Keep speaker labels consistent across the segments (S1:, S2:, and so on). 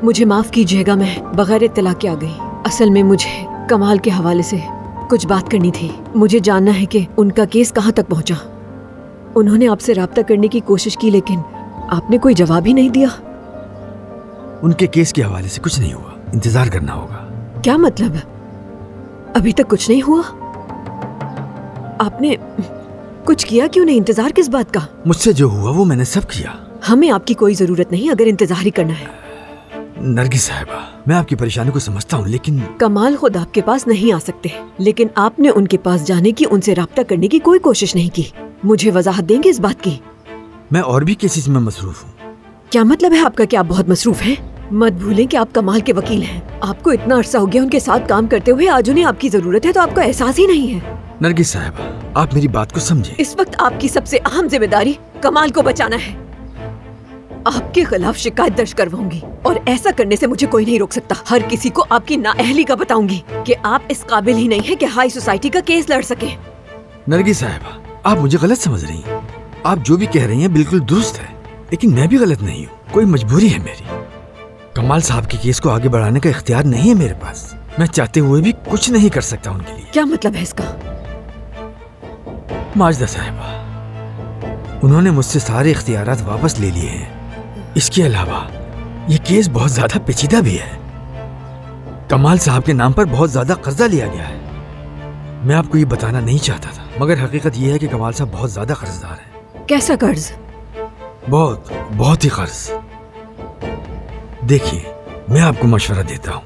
S1: मुझे माफ कीजिएगा, मैं बगैर इत्तला के आ गई। असल में मुझे कमाल के हवाले से कुछ बात करनी थी। मुझे जानना है कि उनका केस कहाँ तक पहुँचा। उन्होंने आपसे राब्ता करने की कोशिश की लेकिन आपने कोई जवाब ही नहीं दिया।
S2: उनके केस के हवाले से कुछ नहीं हुआ, इंतजार करना होगा।
S1: क्या मतलब? अभी तक कुछ नहीं हुआ? आपने कुछ किया क्यों नहीं? इंतजार किस बात का?
S2: मुझसे जो हुआ वो मैंने सब किया।
S1: हमें आपकी कोई जरूरत नहीं अगर इंतजार ही करना है।
S2: नरगिस साहिबा, मैं आपकी परेशानी को समझता हूँ लेकिन
S1: कमाल खुद आपके पास नहीं आ सकते, लेकिन आपने उनके पास जाने की, उनसे राब्ता करने की कोई कोशिश नहीं की। मुझे वजाहत देंगे इस बात की?
S2: मैं और भी केसेस में मसरूफ हूँ।
S1: क्या मतलब है आपका कि आप बहुत मसरूफ हैं? मत भूलें कि आप कमाल के वकील हैं। आपको इतना अरसा हो गया उनके साथ काम करते हुए, आज उन्हें आपकी जरूरत है तो आपको एहसास ही नहीं है।
S2: नरगिस साहिबा, आप मेरी बात को समझें।
S1: इस वक्त आपकी सबसे अहम जिम्मेदारी कमाल को बचाना है। आपके खिलाफ शिकायत दर्ज करवाऊंगी और ऐसा करने से मुझे कोई नहीं रोक सकता। हर किसी को आपकी नाअहली का बताऊंगी कि आप इस काबिल ही नहीं है कि हाई सोसाइटी का केस लड़ सके।
S2: नरगिस साहिबा, आप मुझे गलत समझ रही हैं। आप जो भी कह रही हैं बिल्कुल दुरुस्त है, लेकिन मैं भी गलत नहीं हूँ। कोई मजबूरी है मेरी। कमाल साहब के केस को आगे बढ़ाने का इख्तियार नहीं है मेरे पास। मैं चाहते हुए भी कुछ नहीं कर सकता उनके लिए।
S1: क्या मतलब है इसका?
S2: माजिदा साहिबा, उन्होंने मुझसे सारे इख्तियारात वापस ले लिए हैं। इसके अलावा ये केस बहुत ज्यादा पेचीदा भी है। कमाल साहब के नाम पर बहुत ज्यादा कर्जा लिया गया है। मैं आपको ये बताना नहीं चाहता था, मगर हकीकत ये है कि कमाल साहब बहुत ज्यादा कर्जदार है।
S1: कैसा कर्ज?
S2: बहुत ही कर्ज। देखिए, मैं आपको मशवरा देता हूँ,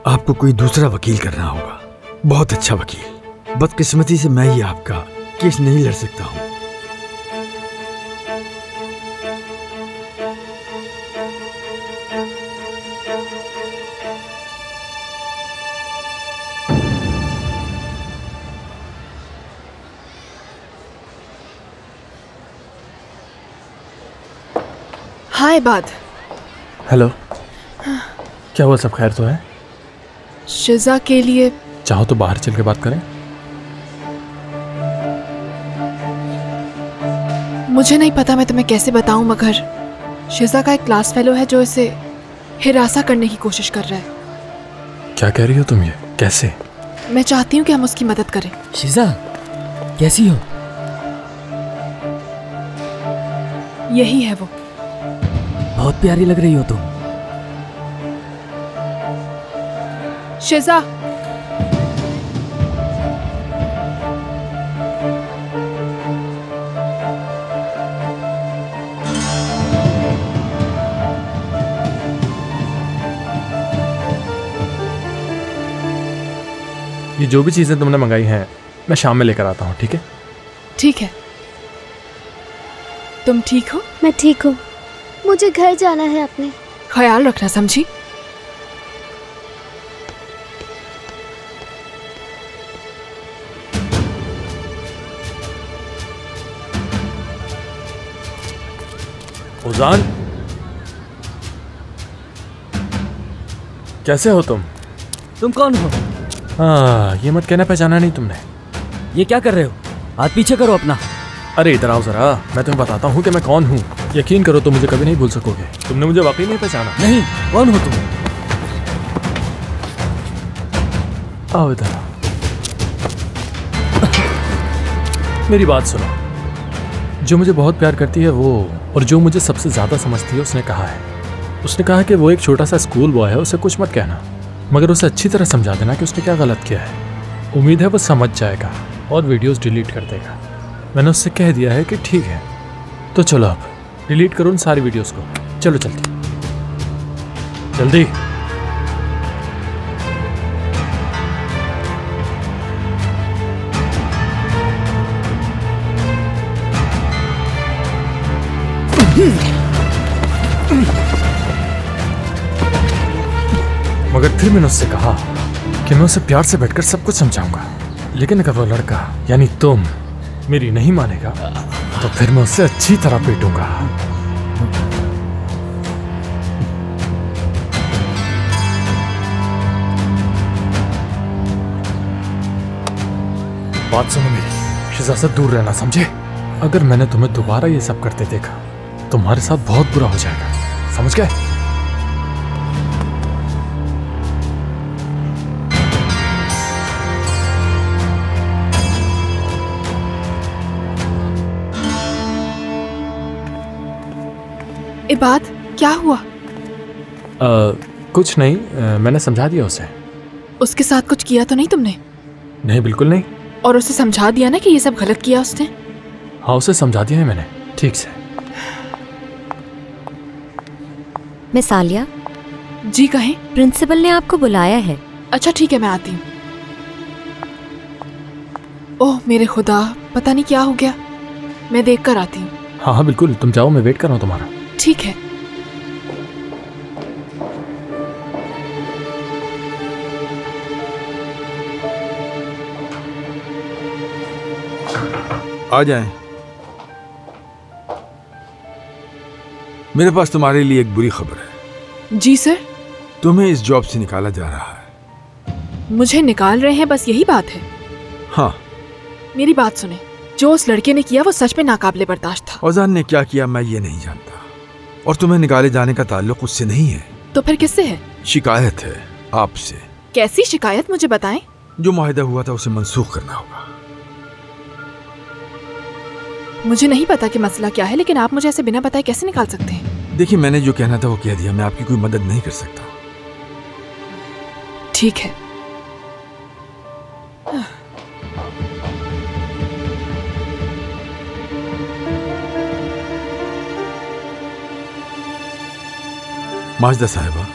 S2: आपको कोई दूसरा वकील करना होगा, बहुत अच्छा वकील। बदकिस्मती से मैं ही आपका केस नहीं लड़ सकता हूँ।
S3: हाय बात।
S4: हेलो, क्या हुआ? सब खैर तो है?
S3: शिजा के लिए
S4: चाहो तो बाहर चल के बात करें।
S3: मुझे नहीं पता मैं तुम्हें कैसे बताऊं, मगर शिजा का एक क्लास फेलो है जो इसे हिरासा करने की कोशिश कर रहा है।
S4: क्या कह रही हो तुम? ये कैसे?
S3: मैं चाहती हूँ कि हम उसकी मदद करें।
S5: शिजा, कैसी हो?
S3: यही है वो।
S5: बहुत प्यारी लग रही हो तुम।
S3: शिजा,
S4: ये जो भी चीजें तुमने मंगाई हैं मैं शाम में लेकर आता हूँ, ठीक है?
S3: ठीक है। तुम ठीक हो?
S6: मैं ठीक हूँ। मुझे घर जाना है अपने।
S3: ख्याल रखना, समझी?
S4: उजान, कैसे हो तुम?
S5: तुम कौन हो?
S4: हाँ, ये मत कहना पहचाना नहीं तुमने।
S5: ये क्या कर रहे हो? हाथ पीछे करो अपना।
S4: अरे इधर आओ जरा, मैं तुम्हें बताता हूँ कि मैं कौन हूँ। यकीन करो तुम मुझे कभी नहीं भूल सकोगे। तुमने मुझे वाकई नहीं पहचाना।
S5: नहीं, कौन हो तुम?
S4: आओ इधर। मेरी बात सुनो। जो मुझे बहुत प्यार करती है वो, और जो मुझे सबसे ज्यादा समझती है, उसने कहा है। उसने कहा कि वो एक छोटा सा स्कूल बॉय है, उसे कुछ मत कहना, मगर उसे अच्छी तरह समझा देना कि उसने क्या गलत किया है। उम्मीद है वो समझ जाएगा और वीडियोस डिलीट कर देगा। मैंने उससे कह दिया है कि ठीक है, तो चलो अब डिलीट करो उन सारी वीडियोस को। चलो जल्दी जल्दी। मगर फिर मैंने उससे कहा कि मैं उसे प्यार से बैठकर सब कुछ समझाऊंगा, लेकिन अगर वो लड़का यानी तुम मेरी नहीं मानेगा तो फिर मैं उससे अच्छी तरह पीटूंगा। बात सुनो मेरी, शिजा से दूर रहना, समझे? अगर मैंने तुम्हें दोबारा ये सब करते देखा तुम्हारे साथ बहुत बुरा हो जाएगा, समझ गए?
S3: इबाद, क्या हुआ?
S4: कुछ नहीं, मैंने समझा दिया उसे।
S3: उसके साथ कुछ किया तो नहीं तुमने?
S4: नहीं, बिल्कुल नहीं।
S3: और उसे समझा दिया ना कि ये सब गलत किया उसने?
S4: हाँ, उसे समझा दिया है मैंने, ठीक से।
S7: मिस आलिया।
S3: जी कहें।
S7: प्रिंसिपल ने आपको बुलाया है।
S3: अच्छा ठीक है, मैं आती हूँ। ओह मेरे खुदा, पता नहीं क्या हो गया। मैं देख कर आती हूँ।
S4: हाँ हाँ बिल्कुल, तुम जाओ, मैं वेट कर रहा हूँ तुम्हारा।
S3: ठीक है।
S2: आ जाएं। मेरे पास तुम्हारे लिए एक बुरी खबर है।
S3: जी सर।
S2: तुम्हें इस जॉब से निकाला जा रहा है।
S3: मुझे निकाल रहे हैं, बस यही बात है?
S2: हाँ।
S3: मेरी बात सुने, जो उस लड़के ने किया वो सच में नाकाबिले बर्दाश्त था।
S2: औजान ने क्या किया मैं ये नहीं जानता, और तुम्हें निकाले जाने का ताल्लुक उससे नहीं है।
S3: तो फिर किससे है?
S2: शिकायत है आपसे।
S3: कैसी शिकायत, मुझे बताएं।
S2: जो मुआहिदा हुआ था उसे मंसूख करना होगा।
S3: मुझे नहीं पता कि मसला क्या है, लेकिन आप मुझे ऐसे बिना बताए कैसे निकाल सकते हैं?
S2: देखिए, मैंने जो कहना था वो कह दिया, मैं आपकी कोई मदद नहीं कर सकता।
S3: ठीक है।
S2: माजदा साहिबा,